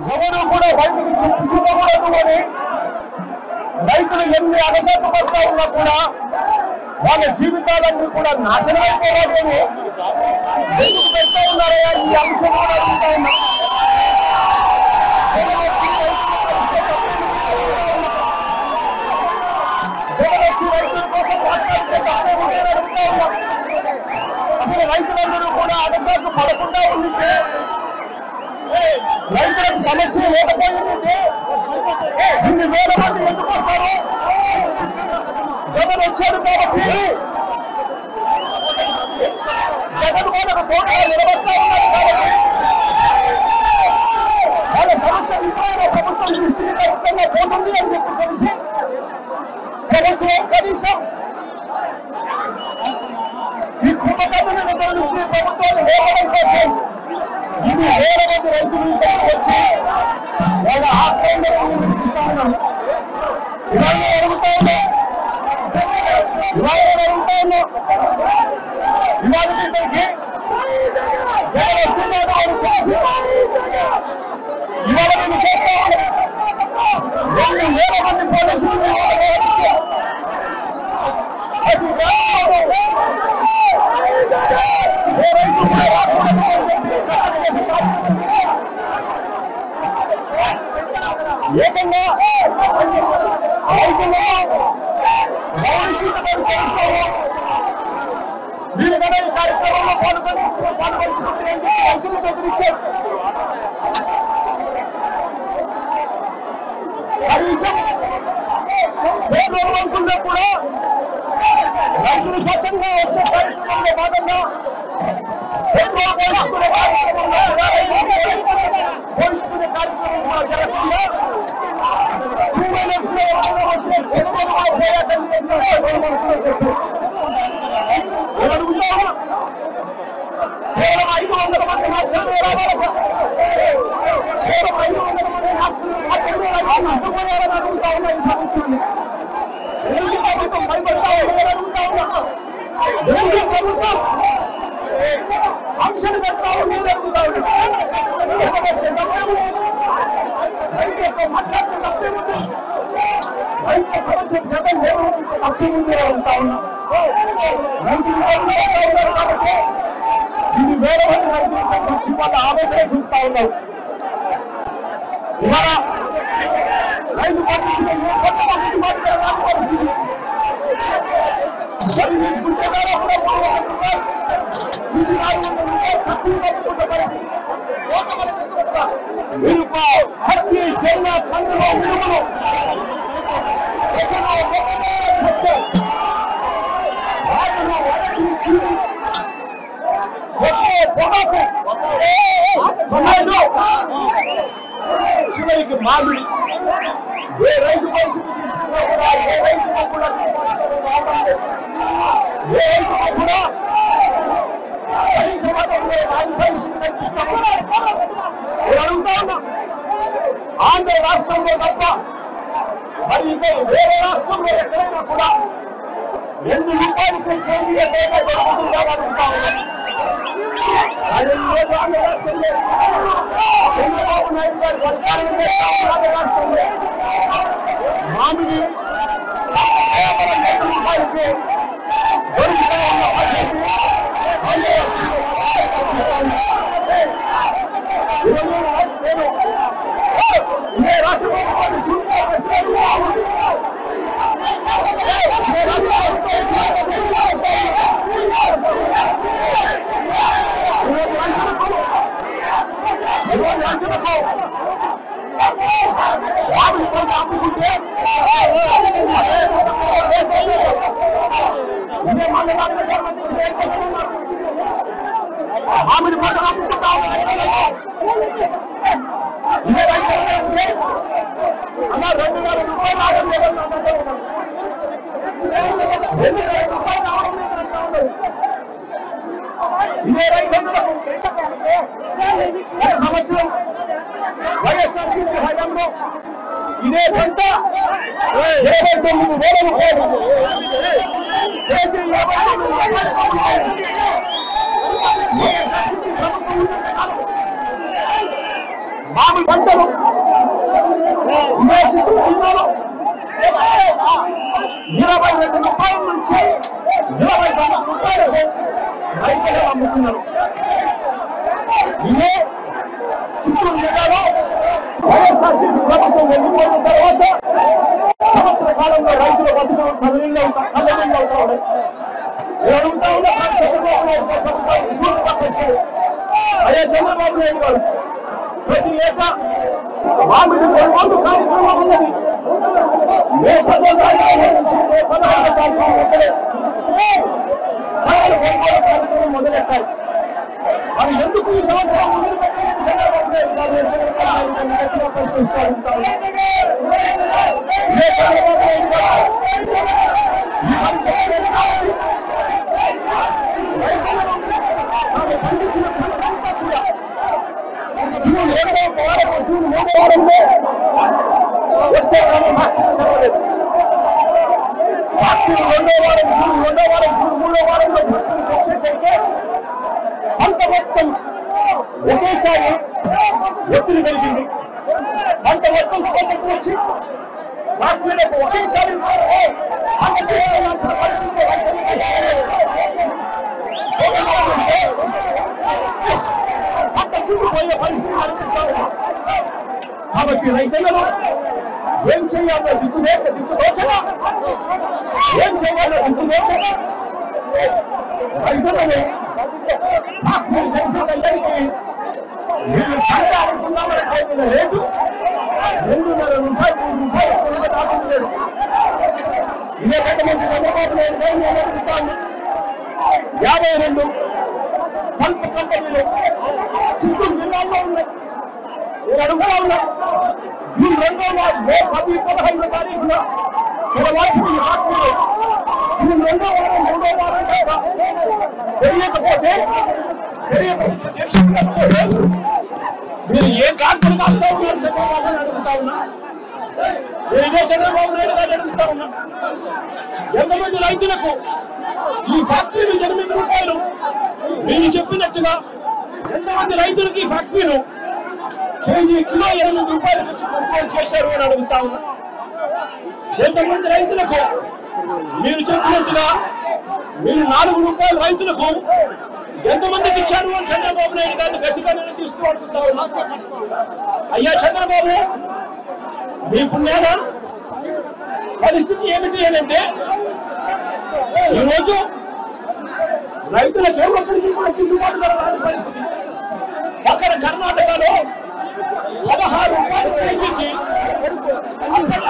ఎవరు కూడా బయటకు చూపకూడదు అని రైతులు ఎన్ని అగసాట్లు పడుతూ ఉన్నా కూడా వాళ్ళ జీవితాలన్నీ కూడా నాశనం అయిపోవాలి అని ఎందుకు పెడతా ఉన్నారయ్యా ఈ అంశం కూడా అడుగుతా ఉన్నా. రైతుల కోసం మాట్లాడితే తప్పే ఉంటే అడుగుతా ఉన్నా. అసలు రైతులందరూ కూడా అగసాట్లు పడకుండా ఉంటే రైతులకు సమస్య లేకపోయిందంటే ఇన్ని వేల మంది ఎందుకు వస్తారు? జగన్ వచ్చాడు కాబట్టి జగన్ వాళ్ళకు తోటగా నిలబడతా ఉన్నారు కాబట్టి వాళ్ళ సమస్య ఇంట్లో ప్రభుత్వం దృష్టికి ఖచ్చితంగా పోతుంది అని చెప్పి తెలిసి ప్రభుత్వం కనీసం ఈ కుంభకర్ణుల నుంచి ప్రభుత్వాన్ని లేపడం కోసం ఇది వేల మంది రైతులు ఇక్కడికి వచ్చి వాళ్ళ ఆక్రమణను వినిపిస్తా ఉన్నారు. ఇవాళ అడుగుతా ఉన్నా ఇవాళ ఇక్కడికి జగన్ వస్తున్నాడు అని తెలిసి ఇవాళ నేను చేస్తా ఉన్నా 2,000 మంది పోలీసులు ఏకంగా మీరు కదా ఈ కార్యక్రమంలో పాల్గొంచుకుంటే రైతులు బెదిరించారు. కనీసం పెట్రోల్ బంకుల్లో కూడా రైతులు స్వచ్ఛంగా వచ్చే కార్యక్రమంలో భాగంగా పెట్రోల్ పోల్చుకునే కార్యక్రమం కూడా జరగకుండా 2 వీలర్స్ లో వచ్చే పెట్రోల్ అడుగుతాము. కేవలం 500 మంది మాత్రమే కేవలం 500 మంది మాత్రమే నష్టపోయారని అడుగుతా ఉన్నా. ఈ ప్రభుత్వాన్ని ప్రభుత్వం భయపడతా ఉందని అడుగుతా ఉన్నా. ప్రభుత్వం ఆంక్షలు పెడతా ఉండేది అడుగుతా ఉన్నా. రైతు యొక్క మాట్లాడితే తప్పేముంది? రైతు సమస్య జగన్ తప్పేముంది అడుగుతా ఉన్నా. రైతులు ఉన్నారు కాబట్టి ఇది వేరే మంది రైతులు వచ్చి వాళ్ళ ఆవేదన చూస్తా ఉన్నారు. ఇవాళ రైతు పరిస్థితి మరి తీసుకుంటే ప్రతి చైనా పండుగ విలువలు చివరికి మామిడి ఏ రైతు పరిస్థితి తీసుకున్నా కూడా ఏ రైతుకు కూడా ఏ రైతుకు కూడా కనీస మతంలో రాజు పరిస్థితి కనిపిస్తాము. అడుగుతా ఉన్నా ఆంధ్ర రాష్ట్రంలో తప్ప మరి ఇంకా వేరే రాష్ట్రంలో ఎక్కడైనా కూడా 2 రూపాయలకి సేంద్రియ తేడా దొరుకుతుందా అడుగుతా ఉన్నా. చంద్రబాబు నాయుడు గారు పరిపాలన చేస్తా ఉన్నారు రాష్ట్రంలో. మామిడి 2 రూపాయలకి దొరుకుతా ఉన్న పరిస్థితి ఇదే రాష్ట్ర మామిడి పంట అలా 2,000 రూపాయలు ఆగం లేదన్నా. 2,000 రూపాయలు ఆగం లేదన్నా. ఇదే రైతులకు సంవత్సరం వైఎస్ఆర్సీపీ హయాంలో ఇదే పంట 29,000 రూపాయలు మా మామూలు పంటలు చిత్తూరు జిల్లాలో 22 రూపాయల నుంచి 29 రూపాయలకు రైతులు అమ్ముతున్నారు. ఇదే చిత్తూరు జిల్లాలో వైఎస్ఆర్సీపీ ప్రభుత్వం వెళ్ళిపోయిన తర్వాత సంవత్సర కాలంలో రైతుల బతుకులు కళ్ళనీళ్ళు అవుతా ఉన్నాయి. అడుగుతా ఉన్నా చంద్రబాబు నాయుడు ప్రభుత్వం అదే చంద్రబాబు నాయుడు గారు ప్రతి ఏటా మామిడి కొనుగోలు కార్యక్రమం ఉన్నది. మే 10వ తారీఖు నుంచి మే 16వ తారీఖు కార్యక్రమం మొదలెట్టారు. అది ఎందుకు ఈ సంవత్సరం మొదలుపెట్టాలని చంద్రబాబు నాయుడు గారు ప్రశ్నిస్తారు. పంట మొత్తం ఒకేసారి ఒత్తిడి కలిగింది. పంట మొత్తం కోతకు వచ్చి ఫ్యాక్టరీలకు ఒకేసారి పంట కుంగిపోయే పరిస్థితి అనిపిస్తారు. కాబట్టి రైతులను ఏం చేయాలో దిక్కుదోచగా ఏం చేయాలో దిక్కుదోచగా రైతులను మీరు పంట అనుకున్నామని అయిన రేటు 2.5 రూపాయలు 3 రూపాయలు కొనగదాపం లేదు. ఇదే కట్టమంది చంద్రబాబు నాయుడు అడుగుతాను. 52 పంట కంపెనీలు చిత్తూరు జిల్లాలో ఉన్నాయి. నేను అడుగుతా ఉన్నా, జూన్ 2వ వారం మే 10-15వ తారీఖున వాటిని జూన్ 2వ వారం 3వ వారం దాకా తెలియకపోతే మీరు ఏం కార్యక్రమం కాస్తా ఉన్నారు చంద్రబాబు నాయుడు అడుగుతా ఉన్నా. నేను ఇదే చంద్రబాబు నాయుడు గారు అడుగుతా ఉన్నా. ఎంతమంది రైతులకు ఈ ఫ్యాక్టరీలు 8 రూపాయలు మీరు చెప్పినట్టుగా ఎంతమంది రైతులకు ఈ ఫ్యాక్టరీలు కిలో 8 రూపాయల నుంచి కొనుగోలు చేశారు అని అడుగుతా ఉన్నా. ఎంతమంది రైతులకు మీరు చెప్పినట్టుగా మీరు 4 రూపాయల రైతులకు ఎంతమందికి ఇచ్చారు అని చంద్రబాబు నాయుడు గారిని గట్టిగా నిలదీస్తూ అడుగుతా ఉన్నా. అయ్యా చంద్రబాబు, మీ పుణ్యాన పరిస్థితి ఏమిటి అంటే ఈరోజు రైతులకు ఒక్కరికి కూడా గిట్టుబాటు ధర రాని పరిస్థితి. పక్కన కర్ణాటకలో 16 రూపాయలు తగ్గించి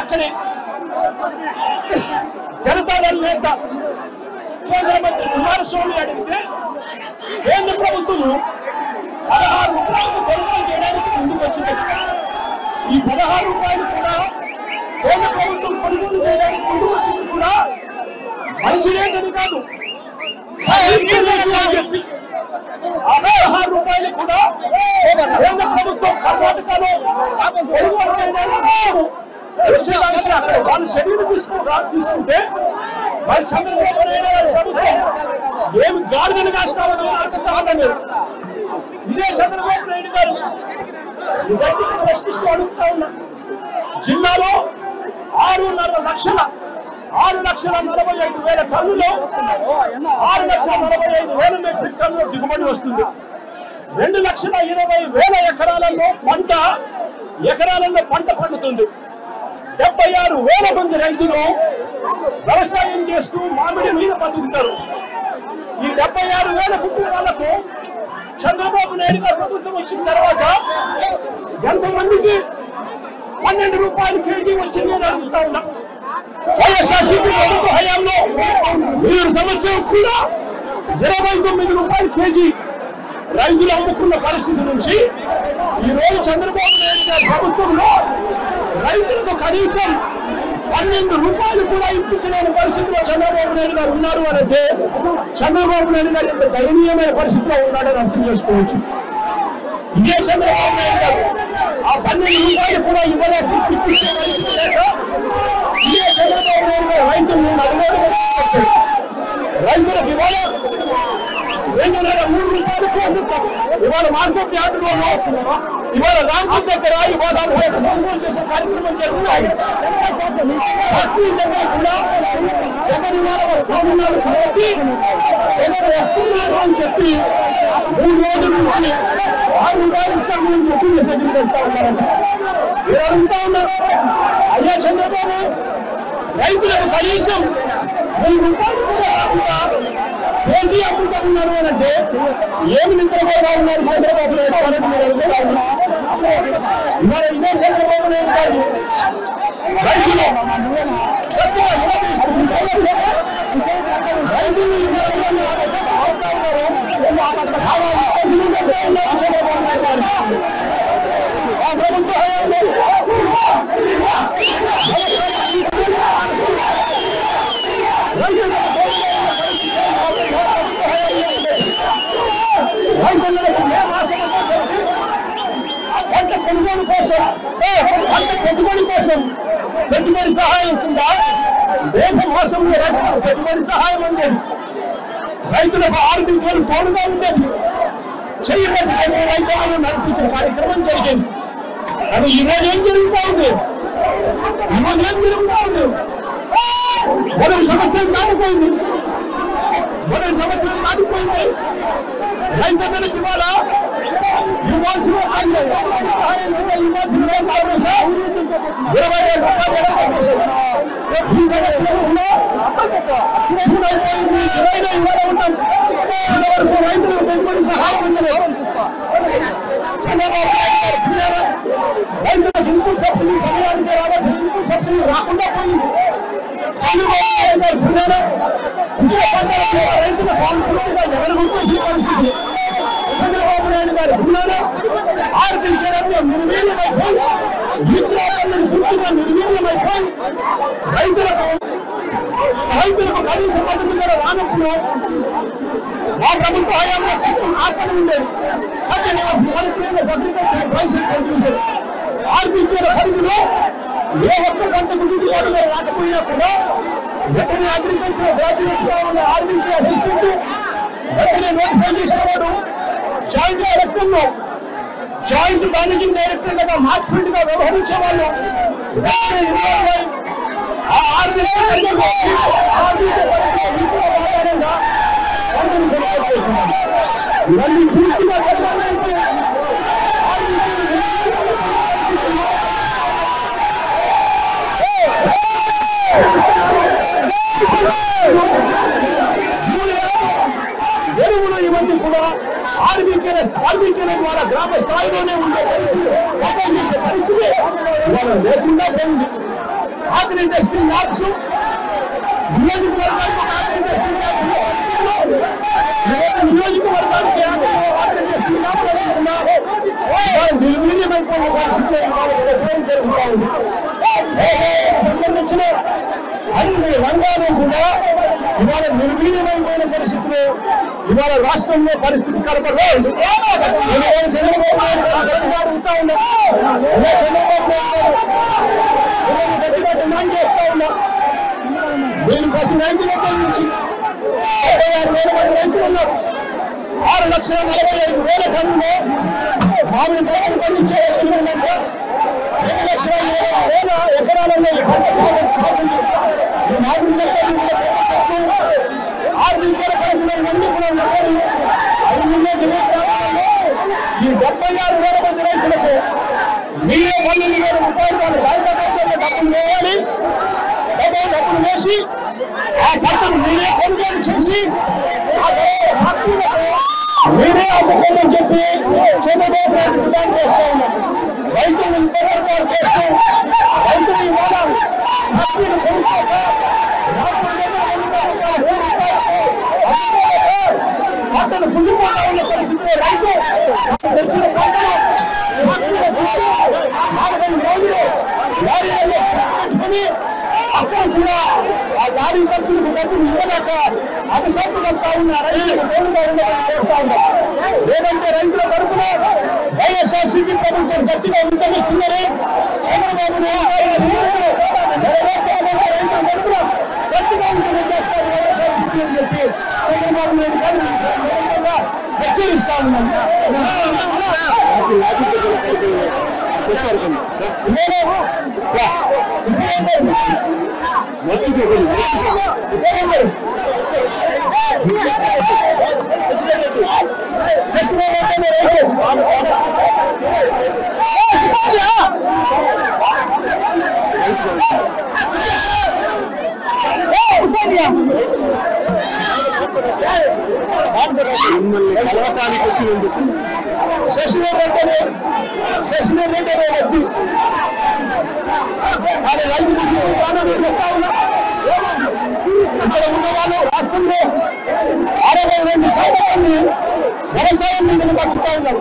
అక్కడే జనతాదళ నేత కేంద్ర మంత్రి కుమారస్వామి అడిగితే కేంద్ర ప్రభుత్వం 16 రూపాయలు కొనుగోలు చేయడానికి ముందుకు వచ్చింది. ఈ 16 రూపాయలు కూడా కేంద్ర ప్రభుత్వం కొనుగోలు చేయడానికి ముందుకు వచ్చింది కూడా మంచిదేదని కాదు. 16 రూపాయలు కూడా కేంద్ర ప్రభుత్వం కర్ణాటకలో కొనుగోలు చేయడానికి అక్కడ వాళ్ళు చర్యలు తీసుకుంటే మరి చంద్రబాబు నాయుడు గారి ప్రభుత్వం ఏమి గాడిదలు కాస్తామని అడుగుతామన్నారు. ఇదే చంద్రబాబు నాయుడు గారు గట్టిగా ప్రశ్నిస్తూ అడుగుతా ఉన్నా. జిల్లాలో 6,45,000 టన్నులు 6,45,000 మెట్రిక్ టన్నుల దిగుబడి వస్తుంది. 2,20,000 ఎకరాలలో పంట పండుతుంది. 76,000 మంది రైతులు వ్యవసాయం చేస్తూ మామిడి మీద బతుకుతారు. ఈ 76,000 కుటుంబాలకు చంద్రబాబు నాయుడు గారు ప్రభుత్వం వచ్చిన తర్వాత ఎంతమందికి 12 రూపాయలు కేజీ వచ్చింది అని అడుగుతా ఉన్నా. వైఎస్ఆర్సీపీ ప్రభుత్వ హయాంలో 3 సంవత్సరం కూడా 29 రూపాయలు కేజీ రైతులు అమ్ముకున్న పరిస్థితి నుంచి ఈ రోజు చంద్రబాబు నాయుడు గారి ప్రభుత్వంలో రైతులకు కనీసం 12 రూపాయలు కూడా ఇప్పించలేని పరిస్థితిలో చంద్రబాబు నాయుడు గారు ఉన్నారు అని అంటే చంద్రబాబు నాయుడు గారు ఎంత దయనీయమైన పరిస్థితిలో ఉన్నాడని అర్థం చేసుకోవచ్చు. ఇదే చంద్రబాబు నాయుడు గారు ఆ 12 రూపాయలు కూడా ఇవ్వలేక ఇదే చంద్రబాబు నాయుడు గారు రైతులను రైతులకు ఇవాళ 2,3 రూపాయలకు ఇవాళ మార్కెట్ యార్డులో వస్తున్నారా? ఇవాళ రాంపూర్ దగ్గర ఇవాళ కొనుగోలు చేసే కార్యక్రమం జరుగుతాయి. ప్రతి దగ్గర కూడా జగన్ ఇవాళ వస్తున్నారు కాబట్టి జగన్ వస్తున్నారు అని చెప్పి 3 రోజుల నుంచి 6 రూపాయలు ఇస్తామని చెప్పి మెసేజ్లు పెడతా ఉన్నారంట. మీరు అడుగుతా ఉన్నారు, అయ్యా చంద్రబాబు రైతులకు కనీసం 1000 రూపాయలు కూడా ఏంటి అమ్ముతా ఉన్నారు అని అంటే ఏమి నిద్రపోతా ఉన్నారు చంద్రబాబు నాయుడు అని మీరు అడుగుతా ఉన్నారు. ఇవాళ ఇదే చంద్రబాబు నాయుడు గారు రైతులు ప్రభుత్వ హయాంలో పంట కొనుగోలు కోసం పంట పెట్టుబడి కోసం పెట్టుబడి సహాయం కింద రేపు మాసంలో రైతులకు పెట్టుబడి సహాయం ఉండేది. రైతులకు 6 వేలు తోడుగా ఉండేది. చేయబడి రైతులను నడిపించిన కార్యక్రమం జరిగింది. కానీ ఈరోజు ఏం జరుగుతా ఉంది? ఈరోజు ఏం జరుగుతా ఉంది? 10 సంవత్సరం దాటిపోయింది. 10 సంవత్సరం దాటిపోయింది. రైతులకు ఇవాళ ఇవ్వాల్సిన 20,000 ఈ సంవత్సరంలో ఇవాళ ఉంటాం. ఇంతవరకు రైతులకు పెట్టుబడి సహాయం అందలేదు. చంద్రబాబు రైతులకు ఇన్పుట్ సబ్సిడీ సమయానికి రావచ్చు. ఇన్పుట్ సబ్సిడీ రాకుండా పోయింది. చంద్రబాబు నాయుడు గారు పిల్లలు రైతుల పూర్తిగా జగన్మోహన్ పరిస్థితి. చంద్రబాబు నాయుడు గారు పిల్లలు ఆర్థికంగా నిర్వీర్యమైపోయి విద్యార్థులను పూర్తిగా నిర్వీర్యమైపోయి రైతులకు కనీస మద్దతు ధర రానప్పుడు ఆ ప్రభుత్వ హయాంలో సిస్టమ్ ఆపణ ఉండేది. ఆర్థిక ఖరీదులో ఏ ఒక్క పంట గిట్టుబాటు ధర రాకపోయినా కూడా వెంటనే అగ్రికల్చర్ గ్రాడ్యుయేట్ గా ఉన్న ఆర్బీసీ అసిస్టెంట్ వెంటనే నోటిఫై చేసేవాడు. జాయింట్ డైరెక్టర్ లో జాయింట్ మేనేజింగ్ డైరెక్టర్ గా మార్కెట్ గా వ్యవహరించేవాళ్ళు. ఇవన్నీ పూర్తిగా ఎరువులు ఇవన్నీ కూడా ఆర్బీకేల ద్వారా గ్రామ స్థాయిలోనే ఉండే సపోర్ట్ చేసే పరిస్థితి ఇవాళ లేకుండా పోయింది. ఆగ్రో ఇండస్ట్రీ ల్యాబ్స్ నియోజకవర్గానికి నిర్వీర్యమైపోయిన పరిస్థితి సంబంధించిన అన్ని రంగాలు కూడా ఇవాళ నిర్వీర్యమైపోయిన పరిస్థితులు ఇవాళ రాష్ట్రంలో పరిస్థితి కనపడలేదు. చంద్రబాబు నాయుడు అడుగుతా ఉన్నా, చంద్రబాబు నాయుడు గట్టిగా డిమాండ్ చేస్తా ఉన్నా. నేను ప్రతి రైతుల నుంచి 76,000 మంది రైతులు ఉన్నారు. 6,45,000 టన్నులు మామిడి పంటలు పండించే రైతులు ఉన్నాక 2,20,000 ఎకరాలలో ఈ పంట మామిడి ఆర్థిక పరిస్థితులన్నీ కూడా ఉన్నాయి. ఈ 76,000 మంది రైతులకు మీరే 12,000 రూపాయలు వాళ్ళు రాజకీయ డబ్బులు వేయాలి. డబ్బులు వేసి ఆ పంటను మీరే కొనుగోలు చేసి మీరే అమ్ముకోమని చెప్పి చంద్రబాబు నాయుడు డిమాండ్ చేస్తా ఉన్నారు. రైతులు ఇంతవరకు చేస్తూ రైతులు ఇవాళ పంటను కుళ్ళిపోతా ఉన్న పరిస్థితిలో రైతు తెచ్చిన పంటను 4 రోజులు లారీలలో పెట్టుకుని అక్కడ కూడా ఆ లారీ ఖర్చులకు డబ్బులు ఇవ్వలేక అభిషేకం వెళ్తా ఉన్న రైతులకు తోడుగా ఉండమని చేస్తా ఉన్నారు. లేదంటే రైతుల తరఫున వైఎస్ఆర్సీపీ ప్రభుత్వం గట్టిగా ఉద్యమిస్తున్నారు. చంద్రబాబు నాయుడు రైతుల తరఫున గట్టిగా ఉద్యమం చేస్తారు. అని చెప్పి చంద్రబాబు నాయుడు గారు హెచ్చరిస్తా ఉన్నాను. మిమ్మల్ని కలవటానికి వచ్చినందుకు శశిరేఖ వ్యక్తి కానీ రైతు చెప్తా ఉన్నా ఇక్కడ ఉన్న వాళ్ళు రాష్ట్రంలో 62% మంది వ్యవసాయం మీద బతుకుతా ఉన్నారు.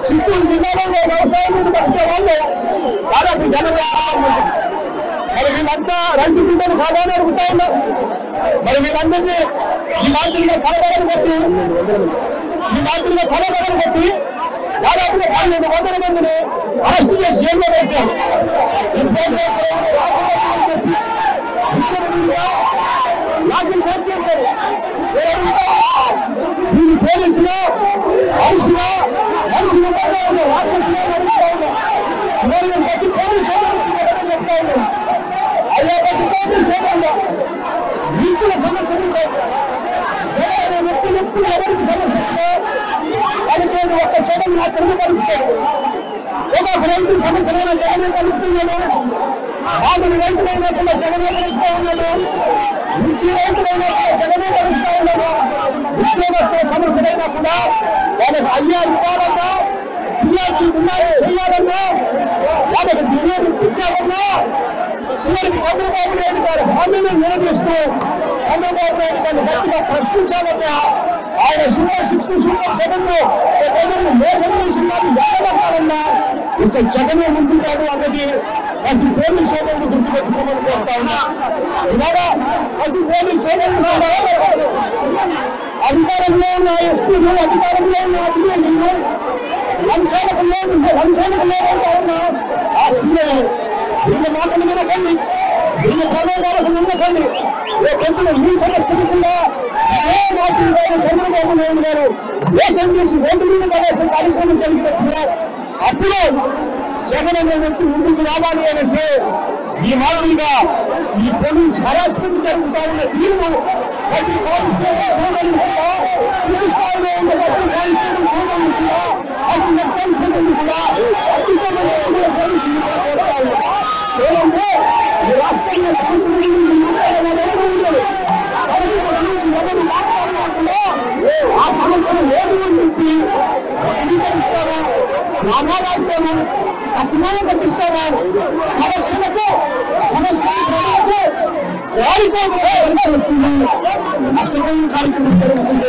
చిత్తూరు జిల్లాలో వ్యవసాయం మీద బతికే వాళ్ళు దాదాపు 80% మంది. మరి వీళ్ళంతా రైతు బిడ్డలు సాధారణ అడుగుతా ఉన్నారు. మరి వీళ్ళందరినీ ఈ మాదిరిగా కలగలను బట్టి దాదాపుగా 1200 మందిని అరెస్ట్ చేసి జైల్లో పెట్టారు. దీని పోలీసులు మనుషులు ప్రతి పోలీసు చెప్తా ఉన్నాం. అయ్యా ప్రతి పోలీసు వీకుల సమస్యలు వ్యక్తులు ఎవరికి సమస్య ఉందో అది ఒక్క జగన్ మాత్రమే కలుగుతాడు. ఒక రైతు సమస్యలైన జగనే కలుగుతున్నాడు. మామూలు రైతులైనప్పుడు జగనే కలుగుతా ఉన్నాడు. మంచి రైతులైనప్పుడు జగనే కలుగుతా ఉన్నాడు. ఉద్యోగస్తుల సమస్యలైనా కూడా వాళ్ళకి అయ్యా ఇవ్వాలన్నా పిల్లలు ఉన్నారు చేయాలన్నా వాళ్ళకి దిగుబడి ఇచ్చాలన్నా చివరికి చంద్రబాబు నాయుడు గారు హామీని నిలదీస్తూ చంద్రబాబు నాయుడు గారిని గట్టిగా ప్రశ్నించాలన్నా ఆయన సూపర్ 6 సూపర్ 7 ప్రజలను మోసం చేసి వాళ్ళు వెళ్ళగలగాలన్నా ఇక జగనే ముందున్నాడు అన్నది ప్రతి పోలీసు సోదరులు గుర్తుపెట్టుకోమని కోరుతా ఉన్నా. ఇలాగా ప్రతి పోలీసు సోదరులు అధికారంలో ఉన్న ఎస్పీలు అధికారంలో ఉన్న అధికారులు లంచాలకు లేకుండా ఉన్న ఆ సీఐ వీళ్ళ మాటలు వినకండి, వీళ్ళ ప్రలోభాలకు వినకండి. రేపు ఈ సమస్య కూడా ఇదే మాటలు చంద్రబాబు నాయుడు గారు దేశం చేసి రోడ్డు మీద ప్రవేశం కార్యక్రమం జరిగినట్టున్నారు. అప్పుడు జగన్ అనే వ్యక్తి ముందుకు రావాలి అంటే ఈ మాదిరిగా ఈ పోలీస్ హరాస్మెంట్ జరుగుతా ఉన్న తీరును ప్రతి పోలీస్ స్టేషన్ స్థాయిలో ఉన్న ప్రతి కానిస్టేబుల్ సోదరులు కూడా అతి నష్టం కూడా అత్యుత్తమైన పోలీసులు కోరుతా ఉన్నారు. ఏమంటే ఈ రాష్ట్రంలో సమస్యలు ఉండదు. ఎవరు మాట్లాడకుండా ఆ సమస్యను ఏడు నుంచి అంగీకరిస్తారా, రామారాజ్యాన్ని తక్కువ కట్టిస్తారా, సమస్యలకు ప్రజలకు వారికోస్తుంది నష్టపోయిన కార్యక్రమం జరుగుతుంది.